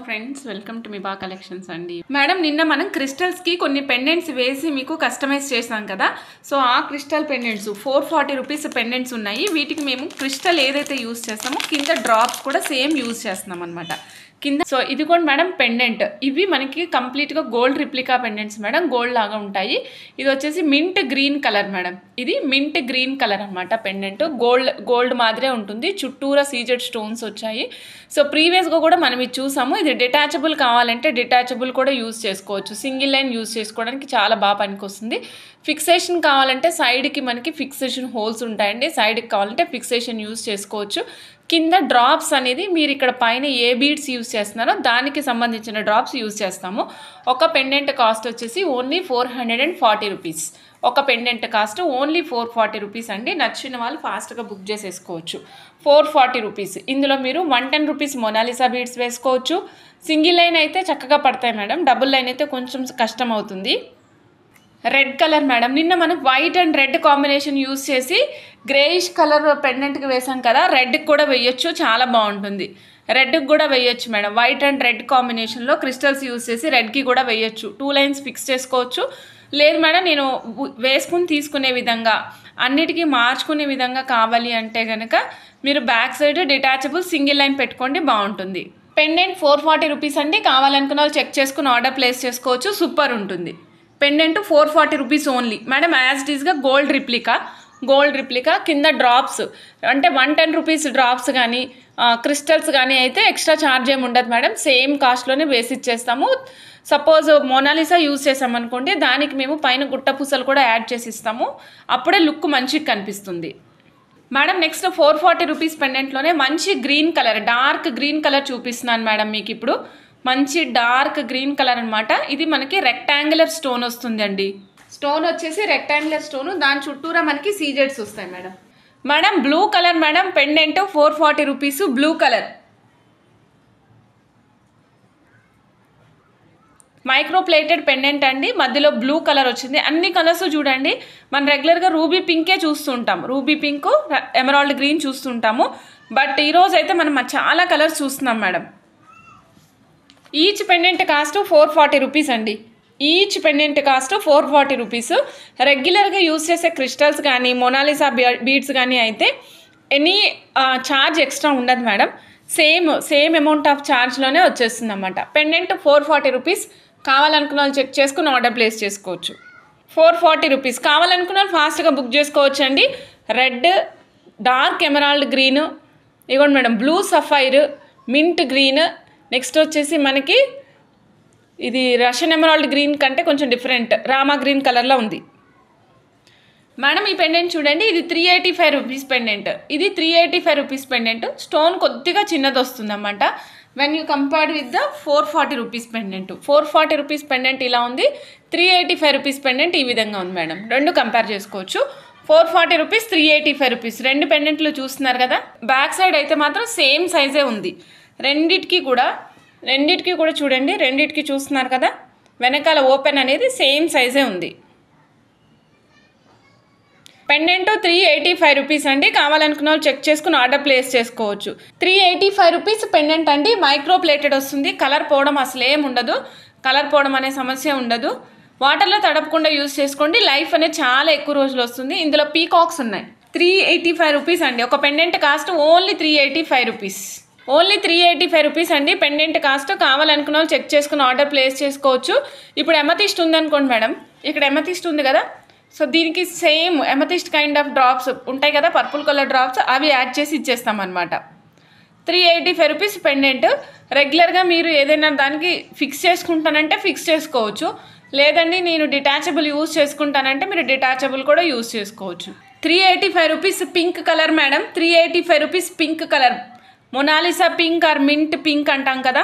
Friends, welcome to మిబా collections అండి. Madam, నిన్న మనం క్రిస్టల్స్కి కొన్ని పెండెంట్స్ వేసి మీకు కస్టమైజ్ చేసాం కదా. సో ఆ క్రిస్టల్ పెండెంట్స్ 440 రూపీస్ పెండెంట్స్ ఉన్నాయి. వీటికి మేము క్రిస్టల్ ఏదైతే యూస్ చేస్తామో కింద డ్రాప్స్ కూడా సేమ్ యూస్ చేస్తున్నాం అనమాట కింద. సో ఇదిగోండి మేడం పెండెంట్. ఇవి మనకి కంప్లీట్గా gold replica pendants madam, gold లాగా ఉంటాయి. ఇది వచ్చేసి మింట్ గ్రీన్ కలర్ మేడం. ఇది మింట్ గ్రీన్ కలర్ అనమాట పెండెంట్. గోల్డ్ మాదిరే ఉంటుంది, చుట్టూరా సీజెడ్ స్టోన్స్ వచ్చాయి. సో ప్రీవియస్గా కూడా మనం ఇది చూసాము. ఇది డిటాచబుల్ కావాలంటే డిటాచబుల్ కూడా యూస్ చేసుకోవచ్చు, సింగిల్ లైన్ యూస్ చేసుకోవడానికి చాలా బాగా పనికొస్తుంది. ఫిక్సేషన్ కావాలంటే సైడ్కి మనకి ఫిక్సేషన్ హోల్స్ ఉంటాయండి, సైడ్కి కావాలంటే ఫిక్సేషన్ యూస్ చేసుకోవచ్చు. కింద డ్రాప్స్ అనేది మీరు ఇక్కడ పైన ఏ బీడ్స్ యూస్ చేస్తున్నారో దానికి సంబంధించిన డ్రాప్స్ యూస్ చేస్తాము. ఒక పెండెంట్ కాస్ట్ వచ్చేసి ఓన్లీ 440 రూపీస్. ఒక పెండెంట్ కాస్ట్ ఓన్లీ 440 రూపీస్ అండి. నచ్చిన వాళ్ళు ఫాస్ట్గా బుక్ చేసేసుకోవచ్చు. 440 రూపీస్. ఇందులో మీరు 110 రూపీస్ మొనాలిసా బీడ్స్ వేసుకోవచ్చు. సింగిల్ లైన్ అయితే చక్కగా పడతాయి మేడం, డబుల్ లైన్ అయితే కొంచెం కష్టం అవుతుంది. రెడ్ కలర్ మేడం, నిన్న మనం white and red combination use చేసి గ్రేయిష్ కలర్ పెండెంట్కి వేసాం కదా, రెడ్కి కూడా వేయొచ్చు, చాలా బాగుంటుంది. రెడ్కి కూడా వేయొచ్చు మేడం. వైట్ అండ్ రెడ్ కాంబినేషన్లో క్రిస్టల్స్ యూస్ చేసి రెడ్కి కూడా వేయొచ్చు. 2 లైన్స్ ఫిక్స్ చేసుకోవచ్చు. లేదు మేడం, నేను వేసుకుని తీసుకునే విధంగా అన్నిటికీ మార్చుకునే విధంగా కావాలి అంటే కనుక మీరు back side detachable single line పెట్టుకోండి, బాగుంటుంది. పెండెంట్ 440 రూపీస్ అండి. కావాలనుకున్న వాళ్ళు చెక్ చేసుకుని ఆర్డర్ ప్లేస్ చేసుకోవచ్చు, సూపర్ ఉంటుంది. Pendant 440 rupees only madam. As it ఈస్గా గోల్డ్ రిప్లికా కింద డ్రాప్స్ అంటే 110 రూపీస్ డ్రాప్స్ కానీ క్రిస్టల్స్ కానీ అయితే ఎక్స్ట్రా ఛార్జ్ ఏమి ఉండదు మేడం, సేమ్ కాస్ట్లోనే వేసి ఇచ్చేస్తాము. సపోజ్ మోనాలిసా యూజ్ చేసామనుకోండి, దానికి మేము పైన గుట్ట పూసలు కూడా యాడ్ చేసి ఇస్తాము, అప్పుడే లుక్ మంచిగా కనిపిస్తుంది మేడం. నెక్స్ట్ 440 రూపీస్ పెండెంట్లోనే మంచి green colour, dark green colour చూపిస్తున్నాను మేడం మీకు ఇప్పుడు. మంచి డార్క్ గ్రీన్ కలర్ అనమాట. ఇది మనకి రెక్టాంగులర్ స్టోన్ వస్తుంది అండి. స్టోన్ వచ్చేసి రెక్టాంగులర్ స్టోన్, దాని చుట్టూరా మనకి సీజెడ్స్ వస్తాయి madam. Madam blue colour madam, pendant 440 rupees, blue colour. Micro plated pendant అండి, మధ్యలో బ్లూ కలర్ వచ్చింది. అన్ని కలర్స్ చూడండి, మనం రెగ్యులర్గా రూబీ పింకే చూస్తుంటాం, రూబీ పింక్, ఎమరాల్డ్ గ్రీన్ చూస్తుంటాము. బట్ ఈరోజు అయితే మనం చాలా కలర్స్ చూస్తున్నాం madam. Each pendant cost 440 rupees అండి. Each pendant cost 440 rupees. రెగ్యులర్గా యూస్ చేసే క్రిస్టల్స్ కానీ మొనాలిసా బీడ్స్ కానీ అయితే ఎనీ ఛార్జ్ ఎక్స్ట్రా ఉండదు మేడం, సేమ్ అమౌంట్ ఆఫ్ ఛార్జ్లోనే వచ్చేస్తుంది అన్నమాట. Pendant 440 rupees. కావాలనుకున్న వాళ్ళు చెక్ చేసుకుని ఆర్డర్ ప్లేస్ చేసుకోవచ్చు. 440 రూపీస్. కావాలనుకున్న వాళ్ళు ఫాస్ట్గా బుక్ చేసుకోవచ్చు అండి. రెడ్, డార్క్ ఎమరాల్డ్ గ్రీన్, ఇవ్వండి madam, blue sapphire, mint green, next వచ్చేసి మనకి ఇది రష్యన్ ఎమరాల్డ్ గ్రీన్ కంటే కొంచెం డిఫరెంట్, రామా గ్రీన్ కలర్లో ఉంది మేడం. ఈ పెండెంట్ చూడండి, ఇది 385 రూపీస్ పెండెంట్. ఇది 385 రూపీస్ పెండెంట్. స్టోన్ కొద్దిగా చిన్నది వస్తుంది అన్నమాట when you compared with the 440 rupees pendant. 440 rupees pendant ఇలా ఉంది, 385 రూపీస్ పెండెంట్ ఈ విధంగా ఉంది మేడం. రెండు కంపేర్ చేసుకోవచ్చు. 440 రూపీస్, 385 రూపీస్. రెండు పెండెంట్లు చూస్తున్నారు కదా. బ్యాక్ సైడ్ అయితే మాత్రం సేమ్ సైజే ఉంది రెండిటికి కూడా చూడండి, రెండిటికి చూస్తున్నారు కదా, వెనకాల ఓపెన్ అనేది సేమ్ సైజే ఉంది. పెండెంట్ 385 రూపీస్ అండి. కావాలనుకున్న వాళ్ళు చెక్ చేసుకుని ఆర్డర్ ప్లేస్ చేసుకోవచ్చు. 385 రూపీస్ పెండెంట్ అండి. మైక్రో ప్లేటెడ్ వస్తుంది. కలర్ పోవడం అసలు ఏం ఉండదు, కలర్ పోవడం అనే సమస్య ఉండదు. వాటర్లో తడపకుండా యూజ్ చేసుకోండి, లైఫ్ అనేది చాలా ఎక్కువ రోజులు వస్తుంది. ఇందులో పీకాక్స్ ఉన్నాయి. 385 రూపీస్ అండి. ఒక pendant cost only 385 rupees. Only 385 rupees అండి పెండెంట్ కాస్ట్. కావాలనుకున్న వాళ్ళు చెక్ చేసుకుని ఆర్డర్ ప్లేస్ చేసుకోవచ్చు. ఇప్పుడు ఎమతిస్ట్ ఉందనుకోండి మేడం, ఇక్కడ ఎమతిస్ట్ ఉంది కదా, సో దీనికి same amethyst kind of drops ఉంటాయి కదా, పర్పుల్ కలర్ డ్రాప్స్, అవి యాడ్ చేసి ఇచ్చేస్తాం అనమాట. 385 రూపీస్ పెండెంట్. రెగ్యులర్గా మీరు ఏదైనా దానికి ఫిక్స్ చేసుకుంటానంటే ఫిక్స్ చేసుకోవచ్చు, లేదండి నేను డిటాచబుల్ యూజ్ చేసుకుంటానంటే మీరు డిటాచబుల్ కూడా యూజ్ చేసుకోవచ్చు. 385 rupees pink colour madam. 385 rupees pink colour, Mona Lisa pink or mint pink అంటాం కదా.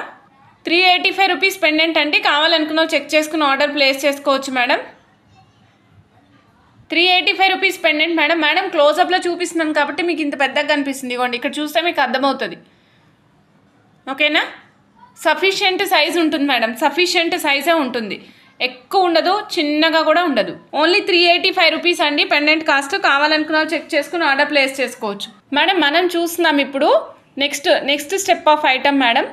385 రూపీస్ పెండెంట్ అండి. కావాలనుకున్న చెక్ చేసుకుని ఆర్డర్ ప్లేస్ చేసుకోవచ్చు madam. 385 rupees pendant madam. Madam క్లోజప్లో చూపిస్తున్నాను కాబట్టి మీకు ఇంత పెద్దగా కనిపిస్తుంది, ఇవ్వండి ఇక్కడ చూస్తే మీకు అర్థమవుతుంది, ఓకేనా. సఫిషియెంట్ సైజ్ ఉంటుంది మేడం, సఫిషియెంట్ సైజే ఉంటుంది, ఎక్కువ ఉండదు, చిన్నగా కూడా ఉండదు. ఓన్లీ 385 రూపీస్ అండి పెండెంట్ కాస్ట్. కావాలనుకున్న చెక్ చేసుకుని ఆర్డర్ ప్లేస్ చేసుకోవచ్చు మేడం. మనం చూస్తున్నాం ఇప్పుడు next step of item madam.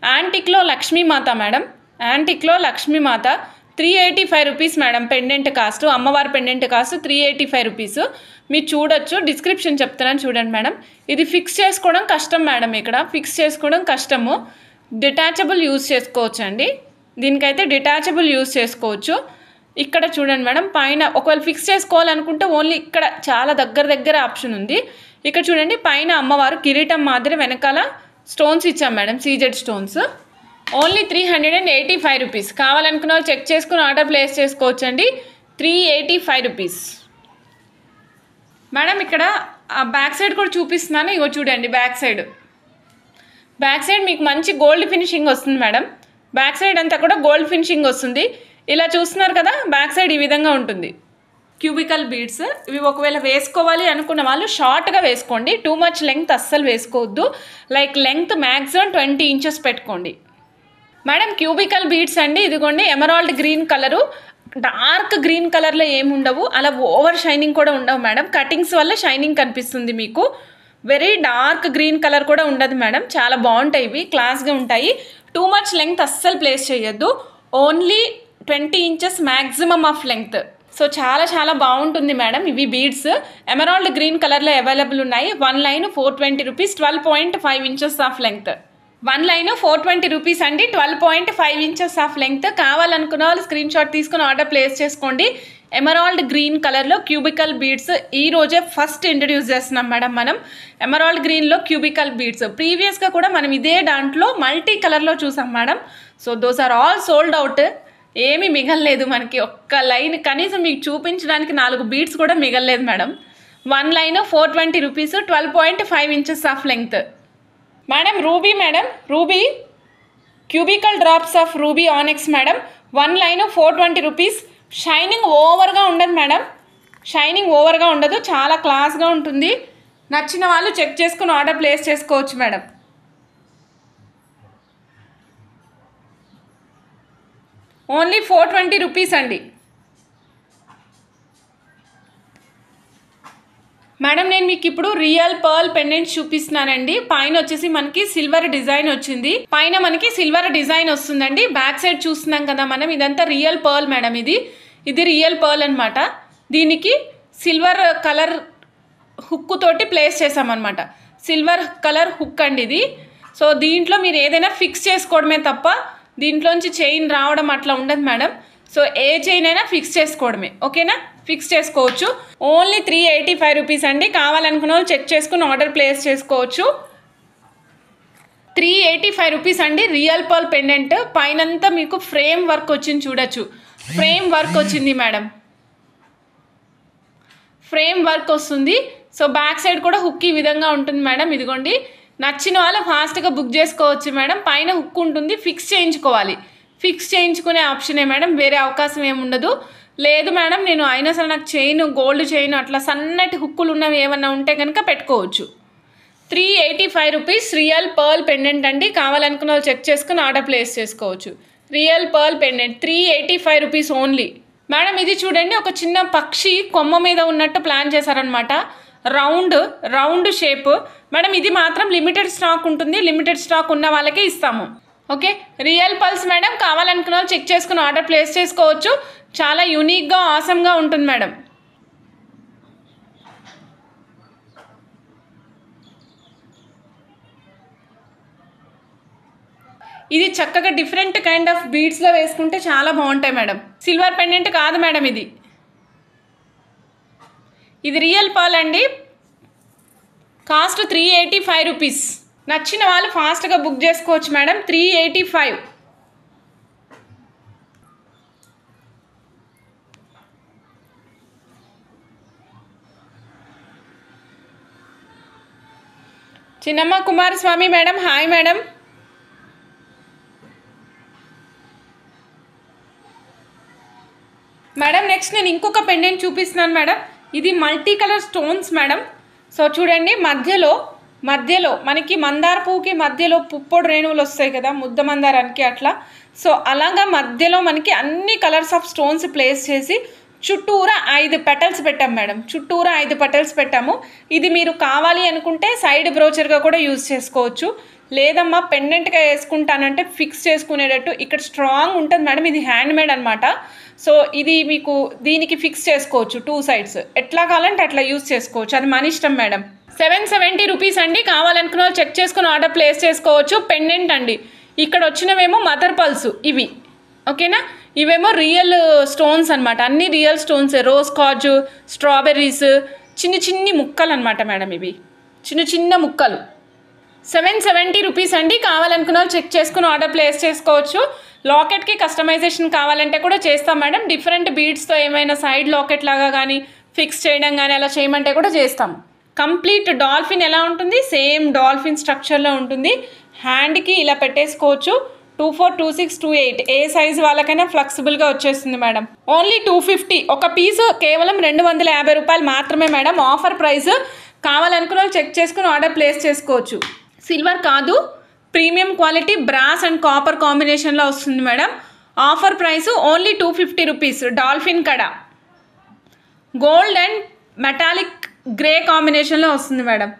యాంటిక్లో లక్ష్మీమాత మేడం, యాంటిక్లో లక్ష్మీమాత 385 రూపీస్ మేడం. పెండెంట్ కాస్ట్, అమ్మవారి పెండెంట్ కాస్ట్ 385 రూపీస్. మీరు చూడొచ్చు, డిస్క్రిప్షన్ చెప్తున్నాను చూడండి మేడం. ఇది ఫిక్స్ చేసుకోవడం కష్టం మేడం, ఇక్కడ ఫిక్స్ చేసుకోవడం కష్టము. డిటాచబుల్ యూజ్ చేసుకోవచ్చు అండి, దీనికైతే డిటాచబుల్ యూజ్ చేసుకోవచ్చు. ఇక్కడ చూడండి మేడం, పైన ఒకవేళ ఫిక్స్ చేసుకోవాలనుకుంటే ఓన్లీ ఇక్కడ చాలా దగ్గర ఆప్షన్ ఉంది. ఇక్కడ చూడండి, పైన అమ్మవారు కిరీటం మాదిరి వెనకాల స్టోన్స్ ఇచ్చాం madam, CZ stones. Only 385 rupees. కావాలనుకున్న వాళ్ళు చెక్ చేసుకుని ఆర్డర్ ప్లేస్ చేసుకోవచ్చు అండి. 385 రూపీస్ మేడం. ఇక్కడ బ్యాక్ సైడ్ కూడా చూపిస్తున్నాను, ఇగో చూడండి. బ్యాక్ సైడ్ మీకు మంచి గోల్డ్ ఫినిషింగ్ వస్తుంది మేడం. బ్యాక్ సైడ్ అంతా కూడా గోల్డ్ ఫినిషింగ్ వస్తుంది. ఇలా చూస్తున్నారు కదా, బ్యాక్ సైడ్ ఈ విధంగా ఉంటుంది. క్యూబికల్ బీడ్స్ ఇవి ఒకవేళ వేసుకోవాలి అనుకున్న వాళ్ళు షార్ట్గా వేసుకోండి, టూ మచ్ లెంగ్త్ అస్సలు వేసుకోవద్దు. లైక్ లెంగ్త్ మ్యాక్సిమం 20 ఇంచెస్ పెట్టుకోండి మేడం. క్యూబికల్ బీడ్స్ అండి, ఇదిగోండి emerald green colour, dark green కలర్లో ఏముండవు, అలా ఓవర్ షైనింగ్ కూడా ఉండవు మేడం. కటింగ్స్ వల్ల షైనింగ్ కనిపిస్తుంది మీకు. వెరీ డార్క్ గ్రీన్ కలర్ కూడా ఉండదు మేడం, చాలా బాగుంటాయి ఇవి, క్లాస్గా ఉంటాయి. టూ మచ్ లెంగ్త్ అస్సలు ప్లేస్ చేయొద్దు, only 20 inches maximum of length. So చాలా బాగుంటుంది మేడం. ఇవి బీడ్స్ ఎమరాల్డ్ గ్రీన్ కలర్లో అవైలబుల్ ఉన్నాయి. 1 line 420 rupees, 12.5 inches of length. 1 line 420 rupees అండి, 12.5 ఇంచెస్ ఆఫ్ లెంగ్త్. కావాలనుకున్న వాళ్ళు స్క్రీన్ షాట్ తీసుకుని ఆర్డర్ ప్లేస్ చేసుకోండి. ఎమరాల్డ్ గ్రీన్ కలర్లో క్యూబికల్ బీడ్స్ ఈ రోజే ఫస్ట్ ఇంట్రడ్యూస్ చేస్తున్నాం మేడం మనం. ఎమరాల్డ్ గ్రీన్లో క్యూబికల్ బీడ్స్ ప్రీవియస్గా కూడా మనం ఇదే దాంట్లో మల్టీ కలర్లో చూసాం madam. So those are all sold out, ఏమీ మిగలలేదు మనకి. ఒక్క లైన్ కనీసం మీకు చూపించడానికి 4 బీడ్స్ కూడా మిగలలేదు madam. 1 line 420 rupees, 12.5 inches of length madam. Ruby madam, ruby cubical drops of ruby onyx madam. 1 line 420 rupees. Shining ఓవర్గా ఉండదు మేడం, షైనింగ్ ఓవర్గా ఉండదు, చాలా క్లాస్గా ఉంటుంది. నచ్చిన వాళ్ళు చెక్ చేసుకుని ఆర్డర్ ప్లేస్ చేసుకోవచ్చు మేడం. ఓన్లీ 420 రూపీస్ అండి మేడం. నేను మీకు ఇప్పుడు రియల్ పర్ల్ పెండెంట్స్ చూపిస్తున్నానండి. పైన వచ్చేసి మనకి సిల్వర్ డిజైన్ వచ్చింది, పైన మనకి సిల్వర్ డిజైన్ వస్తుందండి. బ్యాక్ సైడ్ చూస్తున్నాం కదా మనం, ఇదంతా రియల్ పర్ల్ మేడం. ఇది రియల్ పర్ల్ అనమాట. దీనికి సిల్వర్ కలర్ హుక్ తోటి ప్లేస్ చేసామన్నమాట. సిల్వర్ కలర్ హుక్ అండి ఇది. సో దీంట్లో మీరు ఏదైనా ఫిక్స్ చేసుకోవడమే తప్ప దీంట్లోంచి చైన్ రావడం అట్లా ఉండదు మేడం. సో ఏ చైన్ అయినా ఫిక్స్ చేసుకోవడమే, ఓకేనా? ఫిక్స్ చేసుకోవచ్చు. ఓన్లీ 385 రూపీస్ అండి. కావాలనుకున్న వాళ్ళు చెక్ చేసుకుని ఆర్డర్ ప్లేస్ చేసుకోవచ్చు. 385 రూపీస్ అండి. రియల్ పర్ల్ పెండెంట్ పైనంతా మీకు ఫ్రేమ్ వర్క్ వచ్చింది, చూడొచ్చు. ఫ్రేమ్ వర్క్ వచ్చింది మేడం, ఫ్రేమ్ వర్క్ వస్తుంది. సో బ్యాక్ సైడ్ కూడా హుక్ ఈ విధంగా ఉంటుంది మేడం. ఇదిగోండి, నచ్చిన వాళ్ళు ఫాస్ట్గా బుక్ చేసుకోవచ్చు మేడం. పైన హుక్ ఉంటుంది, ఫిక్స్ చేయించుకోవాలి. ఫిక్స్ చేయించుకునే ఆప్షనే మేడం, వేరే అవకాశం ఏముండదు. లేదు మేడం నేను అయినా సరే నాకు చైన్, గోల్డ్ చైన్ అట్లా సన్నటి హుక్కులు ఉన్నవి ఏమన్నా ఉంటే కనుక పెట్టుకోవచ్చు. 385 రూపీస్ రియల్ పర్ల్ పెండెంట్ అండి. కావాలనుకున్న వాళ్ళు చెక్ చేసుకుని ఆర్డర్ ప్లేస్ చేసుకోవచ్చు. Real pearl pendant 385 rupees only madam. ఇది చూడండి, ఒక చిన్న పక్షి కొమ్మ మీద ఉన్నట్టు ప్లాన్ చేశారనమాట. Round shape madam. ఇది మాత్రం లిమిటెడ్ స్టాక్ ఉంటుంది, లిమిటెడ్ స్టాక్ ఉన్న వాళ్ళకే ఇస్తాము, ఓకే? Real pearls madam. కావాలనుకున్న వాళ్ళు చెక్ చేసుకుని ఆర్డర్ ప్లేస్ చేసుకోవచ్చు. చాలా యూనిక్గా ఆసమ్గా ఉంటుంది మేడం. ఇది చక్కగా డిఫరెంట్ కైండ్ ఆఫ్ బీడ్స్లో వేసుకుంటే చాలా బాగుంటాయి మేడం. సిల్వర్ పెండెంట్ కాదు మేడం ఇది. ఇది రియల్ పర్ల్ అండి. Cost 385 rupees. నచ్చిన వాళ్ళు ఫాస్ట్గా బుక్ చేసుకోవచ్చు మేడం. 385. చిన్నమ్మ Kumaraswamy madam, hi madam. Madam next నేను ఇంకొక పెండెంట్ చూపిస్తున్నాను మేడం. ఇది multi colour stones madam. So చూడండి, మధ్యలో మనకి మందార పువ్వుకి మధ్యలో పుప్పొడు రేణువులు వస్తాయి కదా, ముద్ద మందారానికి అట్లా. సో అలాగా మధ్యలో మనకి అన్ని కలర్స్ ఆఫ్ స్టోన్స్ ప్లేస్ చేసి చుట్టూరా 5 పెటల్స్ పెట్టాము మేడం, చుట్టూరా 5 పెటల్స్ పెట్టాము. ఇది మీరు కావాలి అనుకుంటే సైడ్ బ్రోచర్గా కూడా యూజ్ చేసుకోవచ్చు. లేదమ్మా పెండెంట్గా వేసుకుంటానంటే ఫిక్స్ చేసుకునేటట్టు ఇక్కడ స్ట్రాంగ్ ఉంటుంది మేడం. ఇది హ్యాండ్ మేడ్ అనమాట. సో ఇది మీకు దీనికి ఫిక్స్ చేసుకోవచ్చు 2 sides. ఎట్లా కావాలంటే అట్లా యూజ్ చేసుకోవచ్చు, అది మన ఇష్టం మేడం. 770 రూపీస్ అండి. కావాలనుకున్న వాళ్ళు చెక్ చేసుకుని ఆర్డర్ ప్లేస్ చేసుకోవచ్చు. పెండెంట్ అండి, ఇక్కడ వచ్చినవేమో మదర్ పల్స్ ఇవి, ఓకేనా. ఇవేమో రియల్ స్టోన్స్ అనమాట, అన్ని real stones. Rose cause, strawberries, చిన్ని ముక్కలు అనమాట మేడం. ఇవి చిన్న ముక్కలు. 770 రూపీస్ అండి. కావాలనుకున్న వాళ్ళు చెక్ చేసుకుని ఆర్డర్ ప్లేస్ చేసుకోవచ్చు. లాకెట్కి కస్టమైజేషన్ కావాలంటే కూడా చేస్తాం మేడం. డిఫరెంట్ బీడ్స్తో ఏమైనా సైడ్ లాకెట్ లాగా కానీ ఫిక్స్ చేయడం కానీ అలా చేయమంటే కూడా చేస్తాం. కంప్లీట్ డాల్ఫిన్ ఎలా ఉంటుంది, సేమ్ డాల్ఫిన్ స్ట్రక్చర్లో ఉంటుంది. హ్యాండ్కి ఇలా పెట్టేసుకోవచ్చు. 24, 26, 28 ఏ సైజు వాళ్ళకైనా ఫ్లెక్సిబుల్గా వచ్చేస్తుంది మేడం. ఓన్లీ 250 ఒక పీసు, కేవలం 250 రూపాయలు మాత్రమే మేడం. Offer price. కావాలనుకున్న వాళ్ళు చెక్ చేసుకుని ఆర్డర్ ప్లేస్ చేసుకోవచ్చు. సిల్వర్ కాదు, premium quality brass and copper కాంబినేషన్లో వస్తుంది madam. Offer price only 250 rupees. Dolphin కడ గోల్డ్ అండ్ మెటాలిక్ గ్రే కాంబినేషన్లో వస్తుంది మేడం.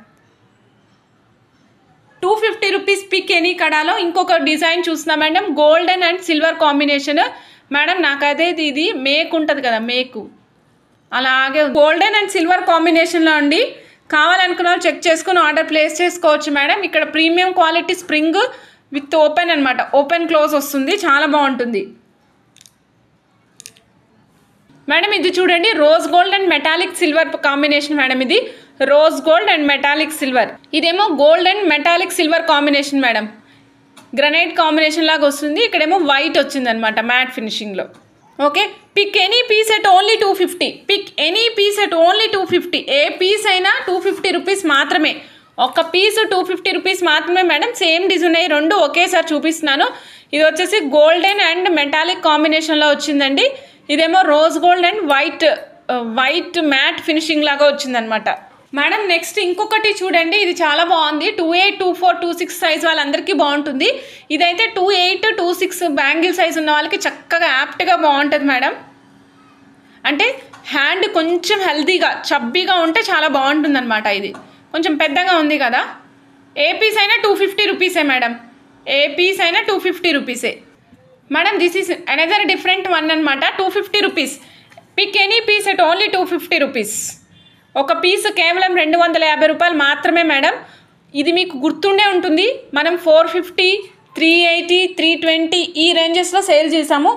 250 రూపీస్ పిక్ ఎనీ కడాలో ఇంకొక డిజైన్ చూస్తున్నా madam, golden and silver combination madam. నాకైతే ఇది మేక్ ఉంటుంది కదా, మేకు అలాగే గోల్డెన్ అండ్ సిల్వర్ కాంబినేషన్లో అండి. కావాలనుకున్న వాళ్ళు చెక్ చేసుకుని ఆర్డర్ ప్లేస్ చేసుకోవచ్చు మేడం. ఇక్కడ premium quality spring with open అనమాట, ఓపెన్ క్లోజ్ వస్తుంది, చాలా బాగుంటుంది మేడం. ఇది చూడండి, rose gold and metallic silver combination madam. ఇది rose gold and metallic silver, ఇదేమో gold and metallic silver combination madam. Granite combination లాగా వస్తుంది. ఇక్కడేమో వైట్ వచ్చింది అనమాట మ్యాట్ ఫినిషింగ్లో. Okay, pick any piece at only 250. Pick any piece at only 250. ఏ piece అయినా 250 రూపీస్ మాత్రమే. ఒక పీసు 250 రూపీస్ మాత్రమే మేడం. సేమ్ డిజైన్ అయ్యి రెండు ఒకేసారి చూపిస్తున్నాను. ఇది వచ్చేసి గోల్డెన్ అండ్ మెటాలిక్ కాంబినేషన్లో వచ్చిందండి. ఇదేమో rose gold and white matte finishing లాగా వచ్చిందనమాట మేడం. నెక్స్ట్ ఇంకొకటి చూడండి, ఇది చాలా బాగుంది. 28, 24, 26 సైజ్ వాళ్ళందరికీ బాగుంటుంది. ఇదైతే 28, 26 బ్యాంగిల్ సైజ్ ఉన్న వాళ్ళకి చక్కగా యాప్ట్గా బాగుంటుంది మేడం. అంటే హ్యాండ్ కొంచెం హెల్తీగా చబ్బీగా ఉంటే చాలా బాగుంటుంది అనమాట. ఇది కొంచెం పెద్దగా ఉంది కదా. ఏ పీస్ అయినా 250 రూపీసే మేడం. ఏ పీస్ అయినా 250 రూపీసే madam. This is another different one అనమాట. 250 rupees. Pick any piece at only 250 rupees. ఒక పీసు కేవలం 250 రూపాయలు మాత్రమే మేడం. ఇది మీకు గుర్తుండే ఉంటుంది, మనం 450, 380, 320 ఈ రేంజెస్లో సేల్ చేసాము.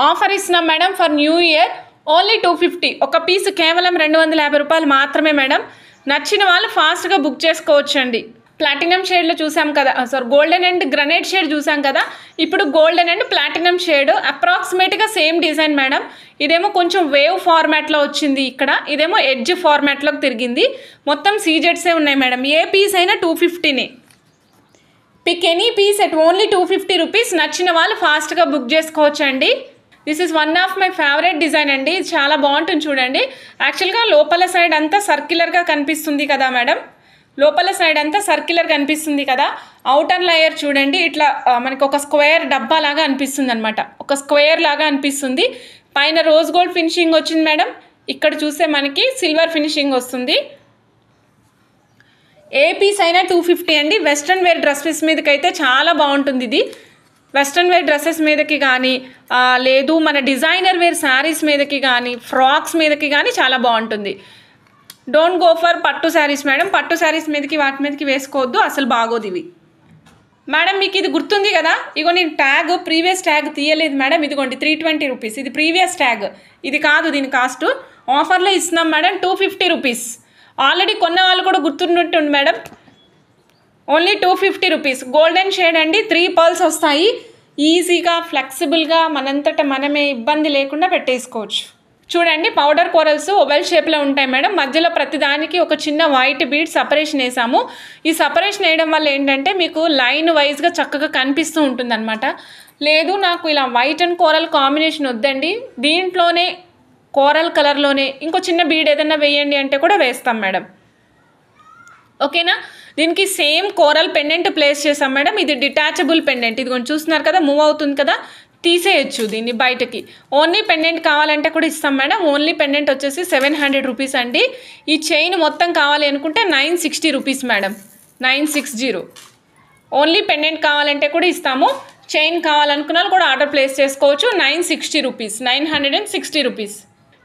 ఆఫర్ ఇస్తున్నాం madam for new year. Only 250. ఒక పీసు కేవలం 250 రూపాయలు మాత్రమే మేడం. నచ్చిన వాళ్ళు ఫాస్ట్గా బుక్ చేసుకోవచ్చు అండి. ప్లాటినం షేడ్లో చూసాం కదా, గోల్డెన్ అండ్ గ్రనైట్ షేడ్ చూసాం కదా. ఇప్పుడు గోల్డెన్ అండ్ ప్లాటినం షేడ్ అప్రాక్సిమేట్గా సేమ్ డిజైన్ మేడం. ఇదేమో కొంచెం వేవ్ ఫార్మాట్లో వచ్చింది ఇక్కడ, ఇదేమో ఎడ్జ్ ఫార్మాట్లోకి తిరిగింది. మొత్తం సీజెట్సే ఉన్నాయి మేడం. ఏ పీస్ అయినా 250నే. Pick any piece at only 250 rupees. నచ్చిన వాళ్ళు ఫాస్ట్గా బుక్ చేసుకోవచ్చు అండి. This is one of my favourite design అండి. ఇది చాలా బాగుంటుంది చూడండి. యాక్చువల్గా లోపల సైడ్ అంతా సర్క్యులర్గా కనిపిస్తుంది కదా మేడం. లోపల సైడ్ అంతా సర్క్యులర్ కనిపిస్తుంది కదా. అవుటర్ లేయర్ చూడండి, ఇట్లా మనకి ఒక స్క్వేర్ డబ్బా లాగా అనిపిస్తుంది అనమాట. ఒక స్క్వేర్ లాగా అనిపిస్తుంది. పైన రోజ్ గోల్డ్ ఫినిషింగ్ వచ్చింది మేడం. ఇక్కడ చూస్తే మనకి సిల్వర్ ఫినిషింగ్ వస్తుంది. ఏ పీస్ అయినా 250 అండి. వెస్ట్రన్ వేర్ డ్రెస్సెస్ మీదకైతే చాలా బాగుంటుంది ఇది. వెస్ట్రన్ వేర్ డ్రెస్సెస్ మీదకి కానీ లేదు మన డిజైనర్ వేర్ శారీస్ మీదకి కానీ ఫ్రాక్స్ మీదకి కానీ చాలా బాగుంటుంది. డోంట్ గో ఫర్ పట్టు శారీస్ మేడం. పట్టు శారీస్ మీదకి వాటి మీదకి వేసుకోవద్దు, అసలు బాగోదు ఇవి మేడం. మీకు ఇది గుర్తుంది కదా, ఇగో నేను ట్యాగ్ ప్రీవియస్ ట్యాగ్ తీయలేదు మేడం. ఇదిగోండి 320 రూపీస్. ఇది ప్రీవియస్ ట్యాగ్, ఇది కాదు దీని కాస్ట్. ఆఫర్లో ఇస్తున్నాం మేడం 250 రూపీస్. ఆల్రెడీ కొన్న వాళ్ళు కూడా గుర్తున్నట్టుంది madam. Only 250 rupees. Golden shade అండి. 3 పర్ల్స్ వస్తాయి. ఈజీగా ఫ్లెక్సిబుల్గా మనంతటా మనమే ఇబ్బంది లేకుండా పెట్టేసుకోవచ్చు. చూడండి, పౌడర్ కోరల్స్ ఓవెల్ షేప్లో ఉంటాయి మేడం. మధ్యలో ప్రతిదానికి ఒక చిన్న వైట్ బీడ్ సపరేషన్ వేసాము. ఈ సపరేషన్ వేయడం వల్ల ఏంటంటే మీకు లైన్ వైజ్గా చక్కగా కనిపిస్తూ ఉంటుంది అనమాట. లేదు నాకు ఇలా వైట్ అండ్ కోరల్ కాంబినేషన్ వద్దండి, దీంట్లోనే కోరల్ కలర్లోనే ఇంకో చిన్న బీడ్ ఏదైనా వేయండి అంటే కూడా వేస్తాం మేడం. ఓకేనా. దీనికి సేమ్ కోరల్ పెండెంట్ ప్లేస్ చేసాం మేడం. ఇది డిటాచబుల్ పెండెంట్. ఇది కొంచెం చూస్తున్నారు కదా, మూవ్ అవుతుంది కదా. తీసేయచ్చు దీన్ని బయటకి. ఓన్లీ పెండెంట్ కావాలంటే కూడా ఇస్తాం మేడం. ఓన్లీ పెండెంట్ వచ్చేసి 700 రూపీస్ అండి. ఈ చైన్ మొత్తం కావాలి అనుకుంటే 960 రూపీస్ మేడం, 960. ఓన్లీ పెండెంట్ కావాలంటే కూడా ఇస్తాము. చైన్ కావాలనుకున్నా కూడా ఆర్డర్ ప్లేస్ చేసుకోవచ్చు. 960 రూపీస్, 960 రూపీస్,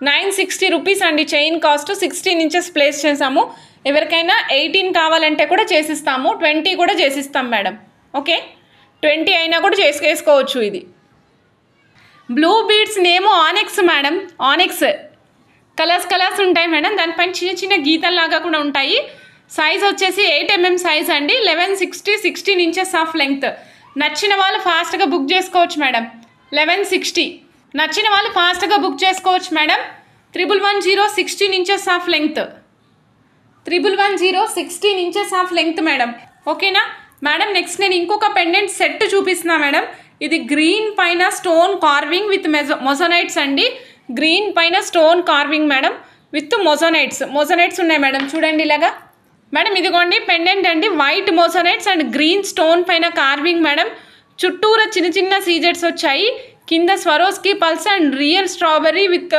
960 రూపీస్ అండి చైన్ కాస్ట్. 16 ఇంచెస్ ప్లేస్ చేసాము. ఎవరికైనా 18 కావాలంటే కూడా చేసిస్తాము, 20 కూడా చేసిస్తాం మేడం. ఓకే, 20 అయినా కూడా చేసుకోవచ్చు. ఇది బ్లూ బీడ్స్ నేమో ఆనెక్స్ మేడం. ఆనెక్స్ కలర్స్ ఉంటాయి మేడం. దానిపైన చిన్న చిన్న గీతల్లాగా కూడా ఉంటాయి. సైజ్ వచ్చేసి 8 mm సైజ్ అండి. 1160, 16 ఇంచెస్ ఆఫ్ లెంగ్త్. నచ్చిన వాళ్ళు ఫాస్ట్గా బుక్ చేసుకోవచ్చు మేడం. 1160 నచ్చిన వాళ్ళు ఫాస్ట్గా బుక్ చేసుకోవచ్చు madam. 1110, 16 inches of length. 1110, 16 inches of length madam. ఓకేనా మేడం. నెక్స్ట్ నేను ఇంకొక పెండెంట్ సెట్ చూపిస్తున్నా మేడం. ఇది గ్రీన్ పైన స్టోన్ కార్వింగ్ విత్ మొజోనైట్స్ అండి. గ్రీన్ పైన స్టోన్ కార్వింగ్ మేడం విత్ మొజోనైట్స్ ఉన్నాయి మేడం. చూడండి ఇలాగా మేడం. ఇదిగోండి పెండెంట్ అండి. వైట్ మొజోనైట్స్ అండ్ గ్రీన్ స్టోన్ పైన కార్వింగ్ మేడం. చుట్టూరా చిన్న చిన్న సీజెట్స్ వచ్చాయి. కింద Swarovski pulse and real strawberry with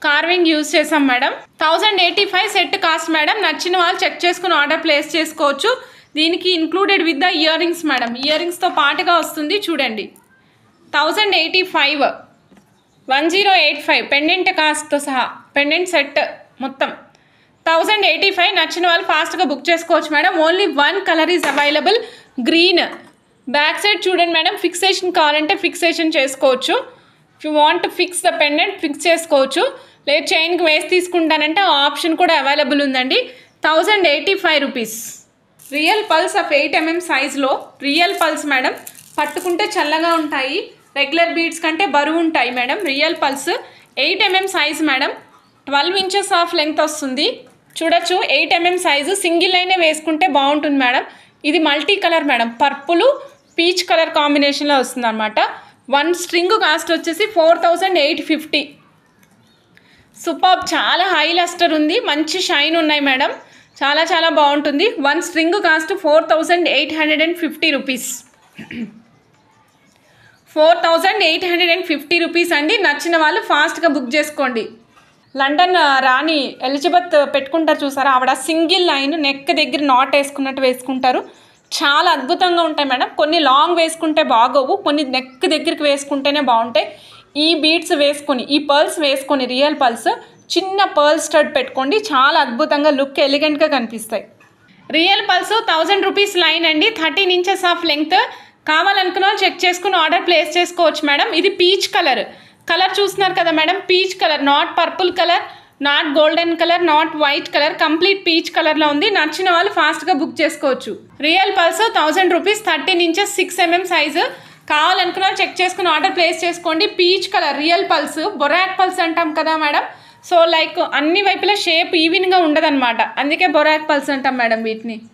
carving use చేసాం మేడం. 1085 set cost madam. నచ్చిన వాళ్ళు చెక్ చేసుకుని ఆర్డర్ ప్లేస్ చేసుకోవచ్చు. దీనికి ఇంక్లూడెడ్ విత్ ద ఇయర్ రింగ్స్ మేడం. ఇయర్ రింగ్స్తో పాటుగా వస్తుంది చూడండి. 1085, 1085 పెండెంట్ కాస్ట్తో సహా పెండెంట్ సెట్ మొత్తం 1085. నచ్చిన వాళ్ళు ఫాస్ట్గా బుక్ చేసుకోవచ్చు madam. Only 1 colour is available, green. Back side చూడండి మేడం. ఫిక్సేషన్ కావాలంటే ఫిక్సేషన్ చేసుకోవచ్చు. If you want fix the pendant fix చేసుకోవచ్చు. లేదు చైన్కి వేసి తీసుకుంటానంటే ఆ ఆప్షన్ కూడా అవైలబుల్ ఉందండి. 1085 rupees. Real pulse of 8 mm సైజ్లో రియల్ పల్స్ మేడం. పట్టుకుంటే చల్లగా ఉంటాయి. రెగ్యులర్ బీడ్స్ కంటే బరువు ఉంటాయి madam. Real pulse 8 mm size madam. 12 inches of length వస్తుంది. చూడొచ్చు 8 mm సైజు. సింగిల్ లైనే వేసుకుంటే బాగుంటుంది మేడం. ఇది multi colour madam. Purple peach colour కాంబినేషన్లో వస్తుంది అనమాట. 1 స్ట్రింగ్ కాస్ట్ వచ్చేసి 4850. సూపర్, చాలా హై లస్టర్ ఉంది. మంచి షైన్ ఉన్నాయి మేడం. చాలా బాగుంటుంది. 1 స్ట్రింగ్ కాస్ట్ 4850 రూపీస్. 4850 రూపీస్ అండి. నచ్చిన వాళ్ళు ఫాస్ట్గా బుక్ చేసుకోండి. లండన్ రాణి ఎలిజబెత్ పెట్టుకుంటారు చూసారా, ఆవిడ సింగిల్ లైన్ నెక్ దగ్గర నాట్ వేసుకున్నట్టు వేసుకుంటారు. చాలా అద్భుతంగా ఉంటాయి మేడం. కొన్ని లాంగ్ వేసుకుంటే బాగోవు, కొన్ని నెక్ దగ్గరికి వేసుకుంటేనే బాగుంటాయి. ఈ బీడ్స్ వేసుకొని, ఈ పర్ల్స్ వేసుకొని, రియల్ పర్ల్స్ చిన్న పర్ల్ స్టడ్ పెట్టుకోండి. చాలా అద్భుతంగా లుక్ ఎలిగెంట్గా కనిపిస్తాయి. రియల్ పల్స్ 1000 రూపీస్ లైన్ అండి. 13 ఇంచెస్ ఆఫ్ లెంగ్త్. కావాలనుకున్న వాళ్ళు చెక్ చేసుకుని ఆర్డర్ ప్లేస్ చేసుకోవచ్చు మేడం. ఇది పీచ్ కలర్ చూస్తున్నారు కదా madam. Peach colour, not purple colour, not golden colour, not white colour, complete peach కలర్లో ఉంది. నచ్చిన వాళ్ళు ఫాస్ట్గా బుక్ చేసుకోవచ్చు. Real pearls 1000 rupees, 13 inches 6 mm size. కావాలనుకున్న చెక్ చేసుకుని ఆర్డర్ ప్లేస్ చేసుకోండి. Peach colour real pearls, baroque pearls అంటాం కదా మేడం. సో లైక్ అన్ని వైపులా షేప్ ఈవెన్గా ఉండదన్నమాట. అందుకే బొరాక్ పల్స్ అంటాం మేడం వీటిని.